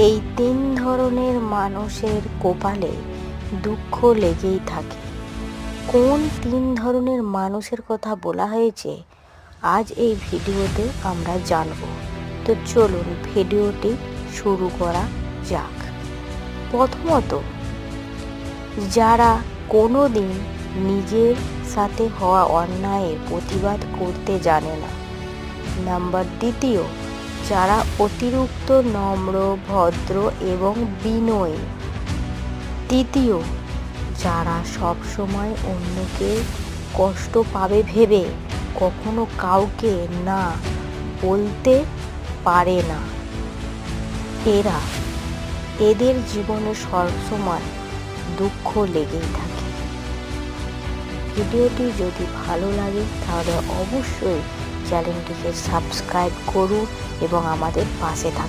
এই 3 ধরনের মানুষের কপালে দুঃখ লেগেই থাকে। কোন 3 ধরনের মানুষের কথা বলা হয়েছে আজ এই ভিডিওতে আমরা জানব। তো চলুন ভিডিওটি শুরু করা যাক। প্রথমত, যারা কোনো দিন নিজের সাথে হওয়া অন্যায়ের প্রতিবাদ করতে জানে না। দ্বিতীয়, যারা অতিরিক্ত নম্র, ভদ্র এবং বিনয়ী। তৃতীয়, যারা সবসময় অন্যকে কষ্ট পাবে ভেবে কখনো কাউকে না বলতে পারে না। এদের জীবনে সবসময় দুঃখ লেগেই থাকে। ভিডিওটি যদি ভালো লাগে তাহলে অবশ্যই চ্যানেলটিকে সাবস্ক্রাইব করুন এবং আমাদের পাশে থাকুন।